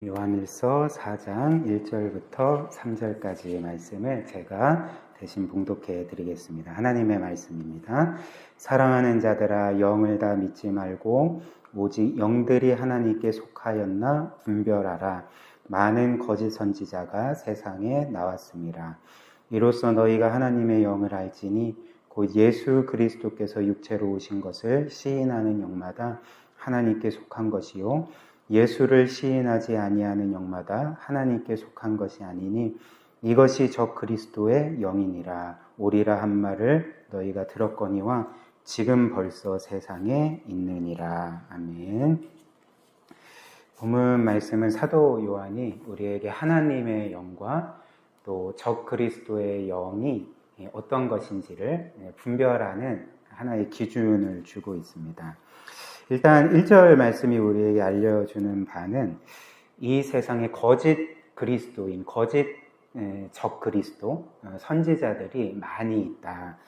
요한일서 4장 1절부터 3절까지의 말씀을 제가 대신 봉독해 드리겠습니다. 하나님의 말씀입니다. 사랑하는 자들아, 영을 다 믿지 말고 오직 영들이 하나님께 속하였나 분별하라. 많은 거짓 선지자가 세상에 나왔습니다. 이로써 너희가 하나님의 영을 알지니 곧 예수 그리스도께서 육체로 오신 것을 시인하는 영마다 하나님께 속한 것이요 예수를 시인하지 아니하는 영마다 하나님께 속한 것이 아니니 이것이 저 그리스도의 영이니라. 오리라 한 말을 너희가 들었거니와 지금 벌써 세상에 있느니라. 아멘. 본문 말씀은 사도 요한이 우리에게 하나님의 영과 또 저 그리스도의 영이 어떤 것인지를 분별하는 하나의 기준을 주고 있습니다. 일단 1절 말씀이 우리에게 알려주는 바는 이 세상에 거짓 그리스도인, 거짓 적 그리스도, 선지자들이 많이 있다.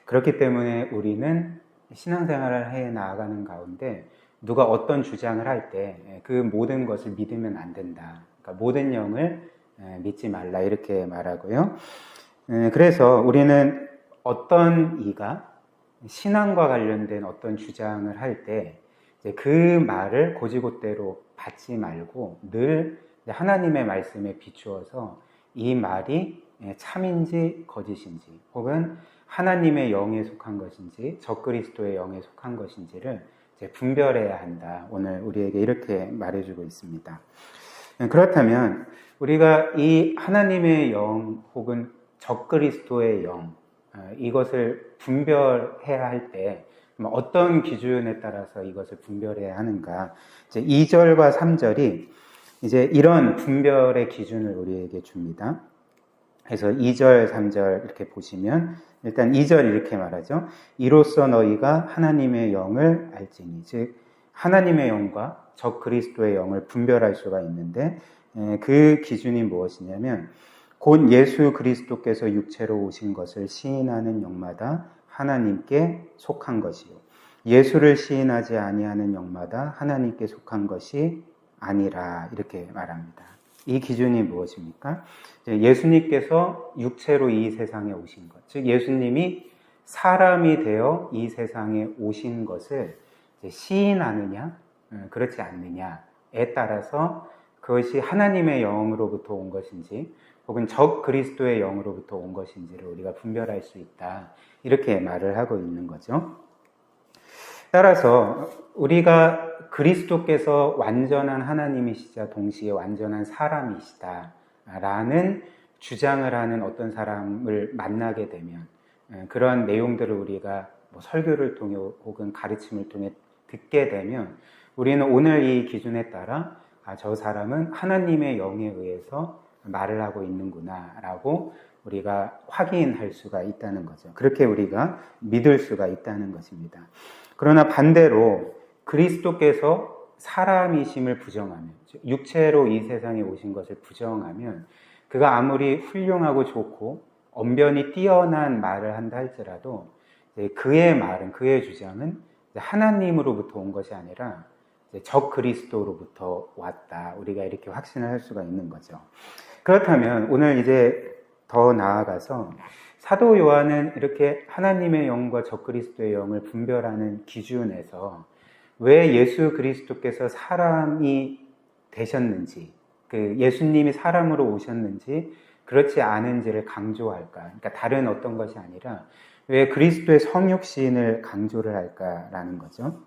그렇기 때문에 우리는 신앙생활을 해 나아가는 가운데 누가 어떤 주장을 할 때 그 모든 것을 믿으면 안 된다. 그러니까 모든 영을 믿지 말라 이렇게 말하고요. 그래서 우리는 어떤 이가 신앙과 관련된 어떤 주장을 할 때 그 말을 곧이곧대로 받지 말고 늘 하나님의 말씀에 비추어서 이 말이 참인지 거짓인지 혹은 하나님의 영에 속한 것인지 적그리스도의 영에 속한 것인지를 분별해야 한다. 오늘 우리에게 이렇게 말해주고 있습니다. 그렇다면 우리가 이 하나님의 영 혹은 적그리스도의 영 이것을 분별해야 할 때 어떤 기준에 따라서 이것을 분별해야 하는가? 이제 2절과 3절이 이제 이런 분별의 기준을 우리에게 줍니다. 그래서 2절, 3절 이렇게 보시면 일단 2절 이렇게 말하죠. 이로써 너희가 하나님의 영을 알지니, 즉 하나님의 영과 적 그리스도의 영을 분별할 수가 있는데 그 기준이 무엇이냐면 곧 예수 그리스도께서 육체로 오신 것을 시인하는 영마다 하나님께 속한 것이요 예수를 시인하지 아니하는 영마다 하나님께 속한 것이 아니라 이렇게 말합니다. 이 기준이 무엇입니까? 예수님께서 육체로 이 세상에 오신 것, 즉 예수님이 사람이 되어 이 세상에 오신 것을 시인하느냐 그렇지 않느냐에 따라서 그것이 하나님의 영으로부터 온 것인지 혹은 적 그리스도의 영으로부터 온 것인지를 우리가 분별할 수 있다. 이렇게 말을 하고 있는 거죠. 따라서 우리가 그리스도께서 완전한 하나님이시자 동시에 완전한 사람이시다 라는 주장을 하는 어떤 사람을 만나게 되면 그러한 내용들을 우리가 설교를 통해 혹은 가르침을 통해 듣게 되면 우리는 오늘 이 기준에 따라 저 사람은 하나님의 영에 의해서 말을 하고 있는구나 라고 우리가 확인할 수가 있다는 거죠. 그렇게 우리가 믿을 수가 있다는 것입니다. 그러나 반대로 그리스도께서 사람이심을 부정하면, 육체로 이 세상에 오신 것을 부정하면 그가 아무리 훌륭하고 좋고 언변이 뛰어난 말을 한다 할지라도 그의 말은, 그의 주장은 하나님으로부터 온 것이 아니라 적 그리스도로부터 왔다. 우리가 이렇게 확신을 할 수가 있는 거죠. 그렇다면 오늘 이제 더 나아가서 사도 요한은 이렇게 하나님의 영과 적 그리스도의 영을 분별하는 기준에서 왜 예수 그리스도께서 사람이 되셨는지, 그 예수님이 사람으로 오셨는지 그렇지 않은지를 강조할까? 그러니까 다른 어떤 것이 아니라 왜 그리스도의 성육신을 강조를 할까라는 거죠.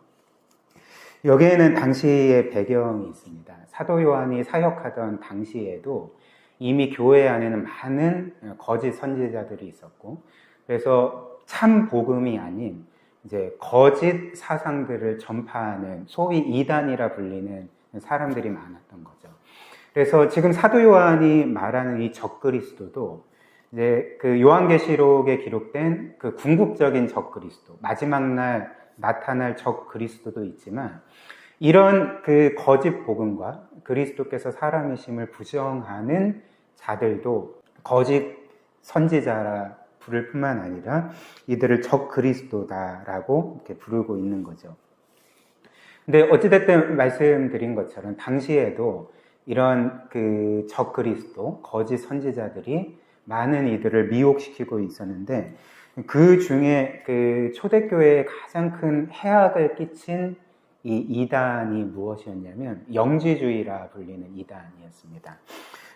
여기에는 당시의 배경이 있습니다. 사도 요한이 사역하던 당시에도 이미 교회 안에는 많은 거짓 선지자들이 있었고, 그래서 참 복음이 아닌 이제 거짓 사상들을 전파하는 소위 이단이라 불리는 사람들이 많았던 거죠. 그래서 지금 사도 요한이 말하는 이 적그리스도도 이제 그 요한계시록에 기록된 그 궁극적인 적그리스도, 마지막 날 나타날 적그리스도도 있지만 이런 그 거짓 복음과 그리스도께서 사람이심을 부정하는 자들도 거짓 선지자라 부를 뿐만 아니라 이들을 적 그리스도다라고 이렇게 부르고 있는 거죠. 근데 어찌됐든 말씀드린 것처럼 당시에도 이런 그 적그리스도, 거짓 선지자들이 많은 이들을 미혹시키고 있었는데, 그 중에 그 초대교회에 가장 큰 해악을 끼친 이 이단이 무엇이었냐면 영지주의라 불리는 이단이었습니다.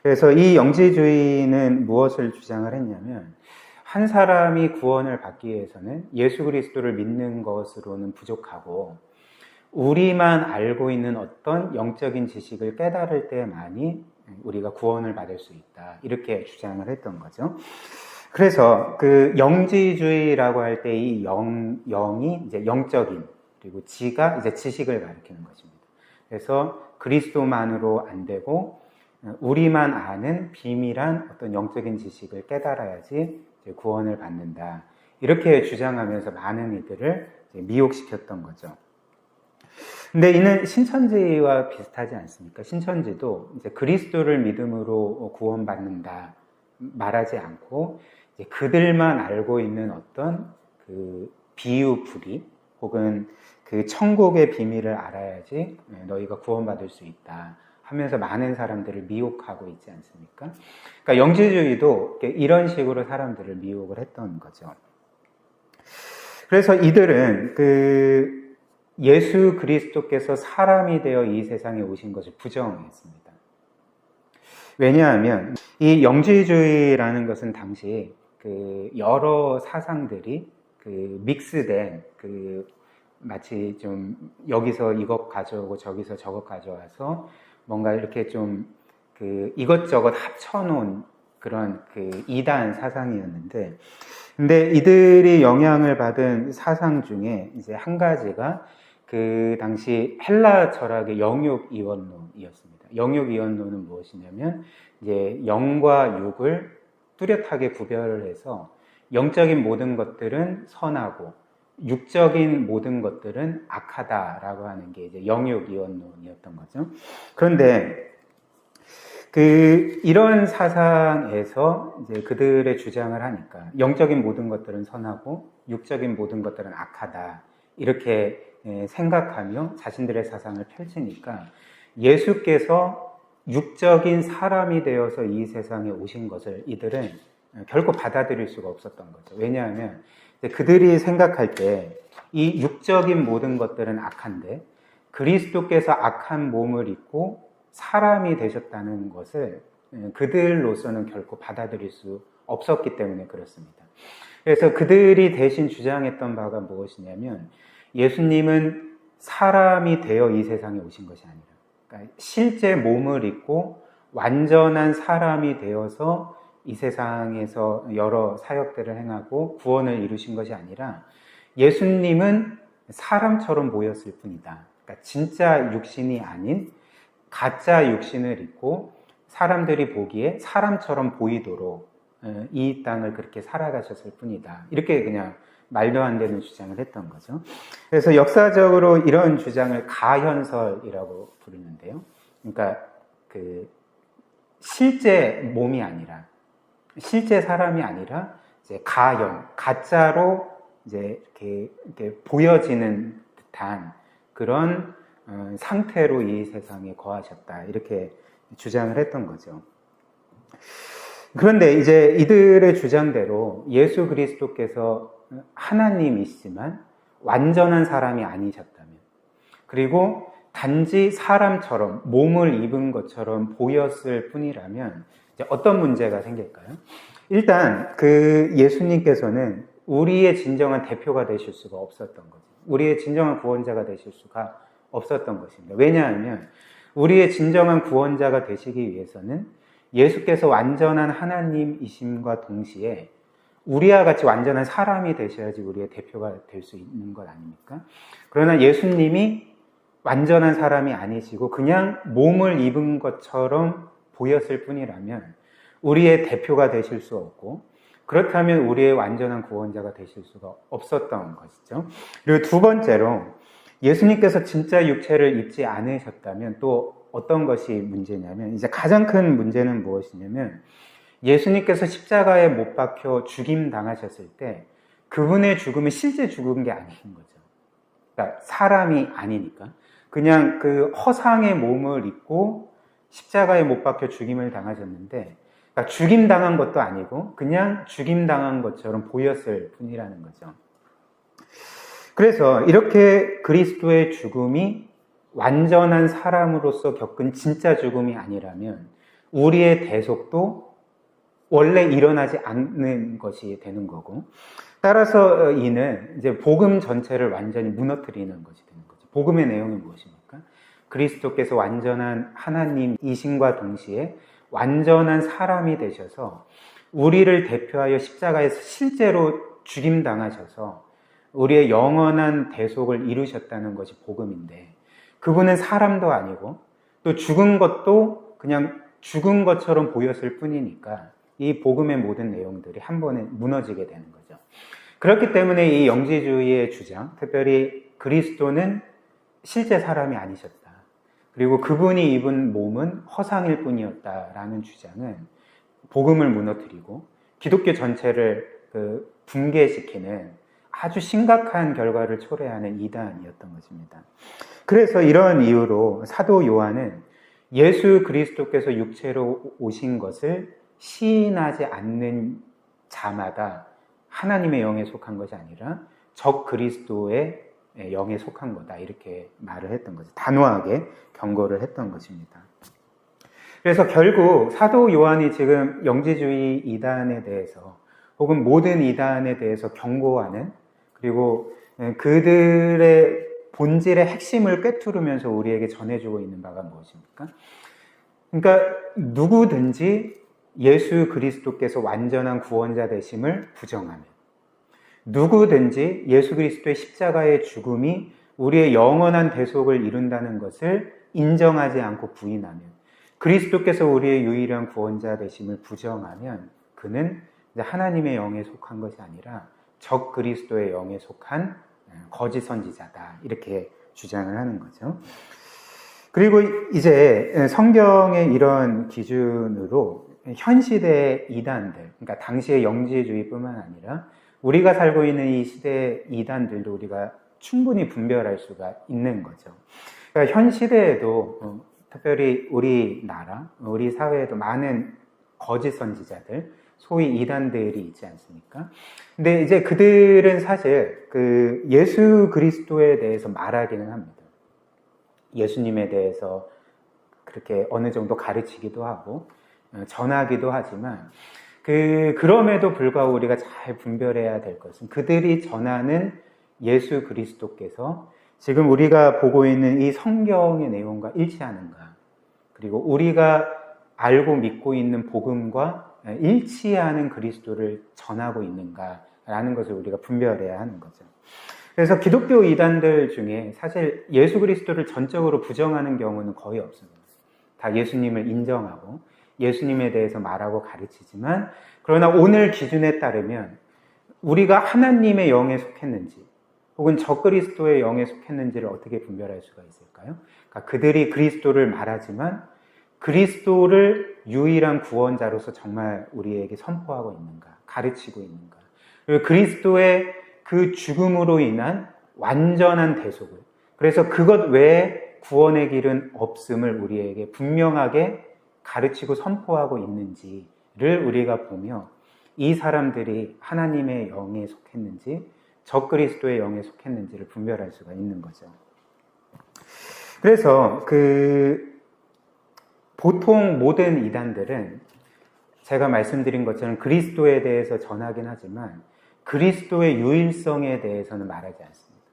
그래서 이 영지주의는 무엇을 주장을 했냐면, 한 사람이 구원을 받기 위해서는 예수 그리스도를 믿는 것으로는 부족하고 우리만 알고 있는 어떤 영적인 지식을 깨달을 때만이 우리가 구원을 받을 수 있다, 이렇게 주장을 했던 거죠. 그래서 그 영지주의라고 할 때 이 영이 이제 영적인, 그리고 지가 이제 지식을 가리키는 것입니다. 그래서 그리스도만으로 안 되고 우리만 아는 비밀한 어떤 영적인 지식을 깨달아야지 이제 구원을 받는다, 이렇게 주장하면서 많은 이들을 이제 미혹시켰던 거죠. 근데 이는 신천지와 비슷하지 않습니까? 신천지도 이제 그리스도를 믿음으로 구원받는다 말하지 않고 이제 그들만 알고 있는 어떤 그 비유풀이 혹은 그 천국의 비밀을 알아야지 너희가 구원받을 수 있다 하면서 많은 사람들을 미혹하고 있지 않습니까? 그러니까 영지주의도 이런 식으로 사람들을 미혹을 했던 거죠. 그래서 이들은 그 예수 그리스도께서 사람이 되어 이 세상에 오신 것을 부정했습니다. 왜냐하면 이 영지주의라는 것은 당시 그 여러 사상들이 그 믹스된 그 마치 좀 여기서 이것 가져오고 저기서 저것 가져와서 뭔가 이렇게 좀 그 이것저것 합쳐놓은 그런 그 이단 사상이었는데, 근데 이들이 영향을 받은 사상 중에 이제 한 가지가 그 당시 헬라 철학의 영육 이원론이었습니다. 영육 이원론은 무엇이냐면 이제 영과 육을 뚜렷하게 구별을 해서 영적인 모든 것들은 선하고 육적인 모든 것들은 악하다라고 하는 게 이제 영육 이원론이었던 거죠. 그런데 이런 사상에서 이제 그들의 주장을 하니까 영적인 모든 것들은 선하고 육적인 모든 것들은 악하다, 이렇게 생각하며 자신들의 사상을 펼치니까 예수께서 육적인 사람이 되어서 이 세상에 오신 것을 이들은 결코 받아들일 수가 없었던 거죠. 왜냐하면 그들이 생각할 때 이 육적인 모든 것들은 악한데 그리스도께서 악한 몸을 입고 사람이 되셨다는 것을 그들로서는 결코 받아들일 수 없었기 때문에 그렇습니다. 그래서 그들이 대신 주장했던 바가 무엇이냐면 예수님은 사람이 되어 이 세상에 오신 것이 아니라, 그러니까 실제 몸을 입고 완전한 사람이 되어서 이 세상에서 여러 사역들을 행하고 구원을 이루신 것이 아니라 예수님은 사람처럼 보였을 뿐이다. 그러니까 진짜 육신이 아닌 가짜 육신을 입고 사람들이 보기에 사람처럼 보이도록 이 땅을 그렇게 살아가셨을 뿐이다, 이렇게 그냥 말도 안 되는 주장을 했던 거죠. 그래서 역사적으로 이런 주장을 가현설이라고 부르는데요. 그러니까 그 실제 몸이 아니라, 실제 사람이 아니라 이제 가짜로 이제 이렇게 보여지는 듯한 그런 상태로 이 세상에 거하셨다, 이렇게 주장을 했던 거죠. 그런데 이제 이들의 주장대로 예수 그리스도께서 하나님이시지만 완전한 사람이 아니셨다면, 그리고 단지 사람처럼 몸을 입은 것처럼 보였을 뿐이라면 이제 어떤 문제가 생길까요? 일단 그 예수님께서는 우리의 진정한 대표가 되실 수가 없었던 거죠. 우리의 진정한 구원자가 되실 수가 없었던 것입니다. 왜냐하면 우리의 진정한 구원자가 되시기 위해서는 예수께서 완전한 하나님이심과 동시에 우리와 같이 완전한 사람이 되셔야지 우리의 대표가 될 수 있는 것 아닙니까? 그러나 예수님이 완전한 사람이 아니시고 그냥 몸을 입은 것처럼 보였을 뿐이라면 우리의 대표가 되실 수 없고, 그렇다면 우리의 완전한 구원자가 되실 수가 없었던 것이죠. 그리고 두 번째로 예수님께서 진짜 육체를 입지 않으셨다면 또 어떤 것이 문제냐면, 이제 가장 큰 문제는 무엇이냐면 예수님께서 십자가에 못 박혀 죽임 당하셨을 때 그분의 죽음은 실제 죽은 게 아닌 거죠. 그러니까 사람이 아니니까 그냥 그 허상의 몸을 입고 십자가에 못 박혀 죽임을 당하셨는데, 그러니까 죽임 당한 것도 아니고 그냥 죽임 당한 것처럼 보였을 뿐이라는 거죠. 그래서 이렇게 그리스도의 죽음이 완전한 사람으로서 겪은 진짜 죽음이 아니라면 우리의 대속도 원래 일어나지 않는 것이 되는 거고, 따라서 이는 이제 복음 전체를 완전히 무너뜨리는 것이 되는 거죠. 복음의 내용은 무엇입니까? 그리스도께서 완전한 하나님이심과 동시에 완전한 사람이 되셔서 우리를 대표하여 십자가에서 실제로 죽임당하셔서 우리의 영원한 대속을 이루셨다는 것이 복음인데, 그분은 사람도 아니고 또 죽은 것도 그냥 죽은 것처럼 보였을 뿐이니까 이 복음의 모든 내용들이 한 번에 무너지게 되는 거죠. 그렇기 때문에 이 영지주의의 주장, 특별히 그리스도는 실제 사람이 아니셨다, 그리고 그분이 입은 몸은 허상일 뿐이었다라는 주장은 복음을 무너뜨리고 기독교 전체를 붕괴시키는 아주 심각한 결과를 초래하는 이단이었던 것입니다. 그래서 이런 이유로 사도 요한은 예수 그리스도께서 육체로 오신 것을 시인하지 않는 자마다 하나님의 영에 속한 것이 아니라 적 그리스도의 영에 속한 거다, 이렇게 말을 했던 거죠. 단호하게 경고를 했던 것입니다. 그래서 결국 사도 요한이 지금 영지주의 이단에 대해서 혹은 모든 이단에 대해서 경고하는, 그리고 그들의 본질의 핵심을 꿰뚫으면서 우리에게 전해주고 있는 바가 무엇입니까? 그러니까 누구든지 예수 그리스도께서 완전한 구원자 되심을 부정하면, 누구든지 예수 그리스도의 십자가의 죽음이 우리의 영원한 대속을 이룬다는 것을 인정하지 않고 부인하면, 그리스도께서 우리의 유일한 구원자 되심을 부정하면 그는 하나님의 영에 속한 것이 아니라 적 그리스도의 영에 속한 거짓 선지자다, 이렇게 주장을 하는 거죠. 그리고 이제 성경의 이런 기준으로 현 시대의 이단들, 그러니까 당시의 영지주의뿐만 아니라 우리가 살고 있는 이 시대의 이단들도 우리가 충분히 분별할 수가 있는 거죠. 그러니까 현 시대에도 특별히 우리나라, 우리 사회에도 많은 거짓 선지자들, 소위 이단들이 있지 않습니까? 근데 이제 그들은 사실 예수 그리스도에 대해서 말하기는 합니다. 예수님에 대해서 그렇게 어느 정도 가르치기도 하고 전하기도 하지만 그럼에도 불구하고 우리가 잘 분별해야 될 것은 그들이 전하는 예수 그리스도께서 지금 우리가 보고 있는 이 성경의 내용과 일치하는가, 그리고 우리가 알고 믿고 있는 복음과 일치하는 그리스도를 전하고 있는가라는 것을 우리가 분별해야 하는 거죠. 그래서 기독교 이단들 중에 사실 예수 그리스도를 전적으로 부정하는 경우는 거의 없습니다. 다 예수님을 인정하고 예수님에 대해서 말하고 가르치지만, 그러나 오늘 기준에 따르면 우리가 하나님의 영에 속했는지 혹은 적그리스도의 영에 속했는지를 어떻게 분별할 수가 있을까요? 그러니까 그들이 그리스도를 말하지만 그리스도를 유일한 구원자로서 정말 우리에게 선포하고 있는가, 가르치고 있는가, 그리고 그리스도의 그 죽음으로 인한 완전한 대속을, 그래서 그것 외에 구원의 길은 없음을 우리에게 분명하게 가르치고 선포하고 있는지를 우리가 보며 이 사람들이 하나님의 영에 속했는지 적그리스도의 영에 속했는지를 분별할 수가 있는 거죠. 그래서 보통 모든 이단들은 제가 말씀드린 것처럼 그리스도에 대해서 전하긴 하지만 그리스도의 유일성에 대해서는 말하지 않습니다.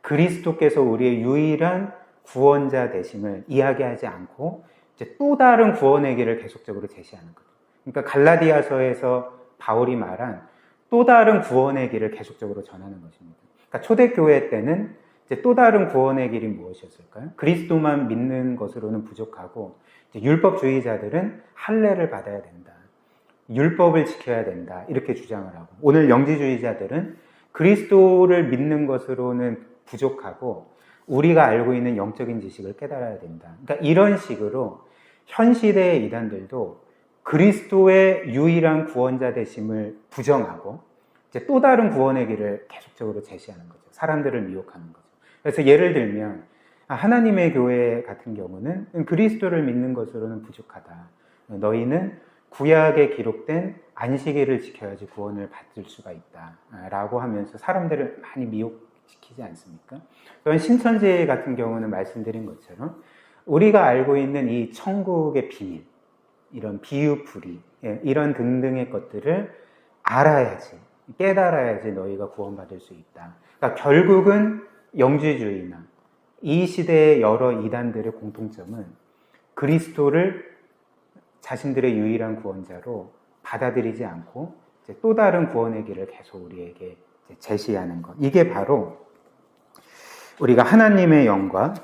그리스도께서 우리의 유일한 구원자 되심을 이야기하지 않고 이제 또 다른 구원의 길을 계속적으로 제시하는 거죠. 그러니까 갈라디아서에서 바울이 말한 또 다른 구원의 길을 계속적으로 전하는 것입니다. 그러니까 초대교회 때는 이제 또 다른 구원의 길이 무엇이었을까요? 그리스도만 믿는 것으로는 부족하고 율법주의자들은 할례를 받아야 된다, 율법을 지켜야 된다, 이렇게 주장을 하고, 오늘 영지주의자들은 그리스도를 믿는 것으로는 부족하고 우리가 알고 있는 영적인 지식을 깨달아야 된다. 그러니까 이런 식으로 현 시대의 이단들도 그리스도의 유일한 구원자 되심을 부정하고 이제 또 다른 구원의 길을 계속적으로 제시하는 거죠. 사람들을 미혹하는 거죠. 그래서 예를 들면 하나님의 교회 같은 경우는 그리스도를 믿는 것으로는 부족하다. 너희는 구약에 기록된 안식일을 지켜야지 구원을 받을 수가 있다. 라고 하면서 사람들을 많이 미혹시키지 않습니까? 또한 신천지 같은 경우는 말씀드린 것처럼 우리가 알고 있는 이 천국의 비밀, 이런 비유풀이, 이런 등등의 것들을 알아야지, 깨달아야지 너희가 구원받을 수 있다. 그러니까 결국은 영주주의나 이 시대의 여러 이단들의 공통점은 그리스도를 자신들의 유일한 구원자로 받아들이지 않고 또 다른 구원의 길을 계속 우리에게 제시하는 것. 이게 바로 우리가 하나님의 영과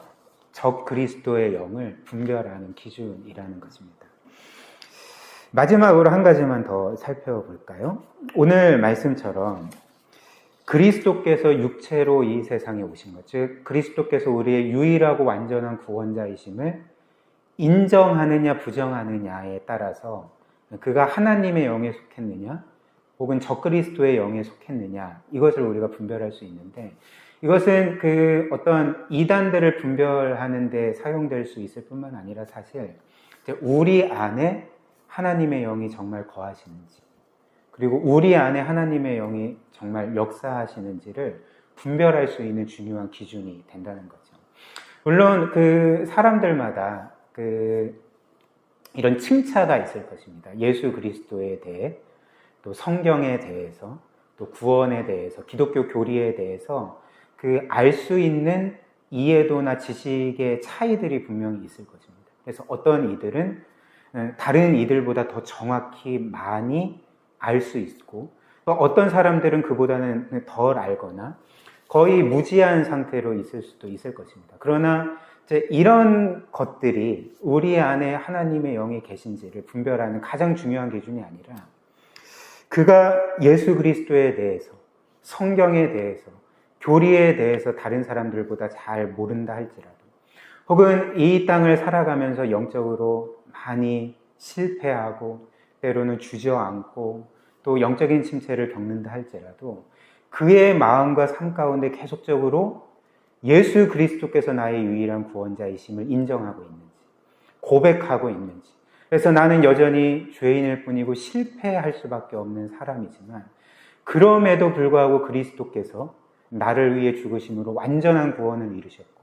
적 그리스도의 영을 분별하는 기준이라는 것입니다. 마지막으로 한 가지만 더 살펴볼까요? 오늘 말씀처럼 그리스도께서 육체로 이 세상에 오신 것, 즉 그리스도께서 우리의 유일하고 완전한 구원자이심을 인정하느냐 부정하느냐에 따라서 그가 하나님의 영에 속했느냐 혹은 적그리스도의 영에 속했느냐, 이것을 우리가 분별할 수 있는데, 이것은 그 어떤 이단들을 분별하는 데 사용될 수 있을 뿐만 아니라 사실 우리 안에 하나님의 영이 정말 거하시는지, 그리고 우리 안에 하나님의 영이 정말 역사하시는지를 분별할 수 있는 중요한 기준이 된다는 거죠. 물론 그 사람들마다 이런 칭찬가 있을 것입니다. 예수 그리스도에 대해, 또 성경에 대해서, 또 구원에 대해서, 기독교 교리에 대해서 알 수 있는 이해도나 지식의 차이들이 분명히 있을 것입니다. 그래서 어떤 이들은 다른 이들보다 더 정확히 많이 알 수 있고, 또 어떤 사람들은 그보다는 덜 알거나 거의 무지한 상태로 있을 수도 있을 것입니다. 그러나 이제 이런 것들이 우리 안에 하나님의 영이 계신지를 분별하는 가장 중요한 기준이 아니라, 그가 예수 그리스도에 대해서, 성경에 대해서, 교리에 대해서 다른 사람들보다 잘 모른다 할지라도, 혹은 이 땅을 살아가면서 영적으로 많이 실패하고 때로는 주저앉고 또 영적인 침체를 겪는다 할지라도 그의 마음과 삶 가운데 계속적으로 예수 그리스도께서 나의 유일한 구원자이심을 인정하고 있는지, 고백하고 있는지. 그래서 나는 여전히 죄인일 뿐이고 실패할 수밖에 없는 사람이지만 그럼에도 불구하고 그리스도께서 나를 위해 죽으심으로 완전한 구원을 이루셨고,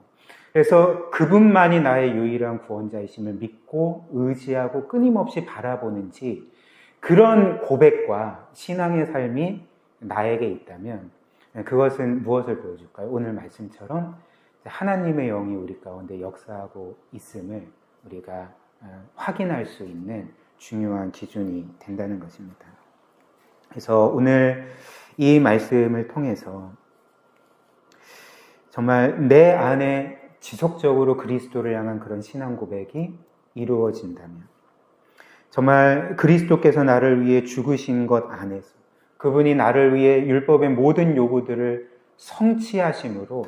그래서 그분만이 나의 유일한 구원자이심을 믿고 의지하고 끊임없이 바라보는지, 그런 고백과 신앙의 삶이 나에게 있다면 그것은 무엇을 보여줄까요? 오늘 말씀처럼 하나님의 영이 우리 가운데 역사하고 있음을 우리가 확인할 수 있는 중요한 기준이 된다는 것입니다. 그래서 오늘 이 말씀을 통해서 정말 내 안에 지속적으로 그리스도를 향한 그런 신앙 고백이 이루어진다면, 정말 그리스도께서 나를 위해 죽으신 것 안에서 그분이 나를 위해 율법의 모든 요구들을 성취하심으로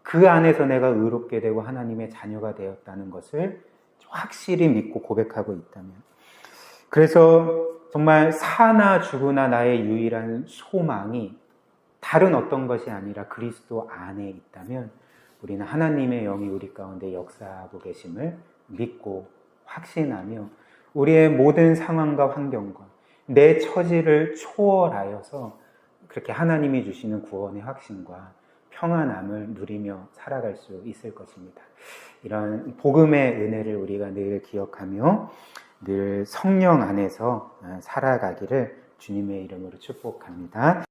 그 안에서 내가 의롭게 되고 하나님의 자녀가 되었다는 것을 확실히 믿고 고백하고 있다면, 그래서 정말 사나 죽으나 나의 유일한 소망이 다른 어떤 것이 아니라 그리스도 안에 있다면, 우리는 하나님의 영이 우리 가운데 역사하고 계심을 믿고 확신하며 우리의 모든 상황과 환경과 내 처지를 초월하여서 그렇게 하나님이 주시는 구원의 확신과 평안함을 누리며 살아갈 수 있을 것입니다. 이런 복음의 은혜를 우리가 늘 기억하며 늘 성령 안에서 살아가기를 주님의 이름으로 축복합니다.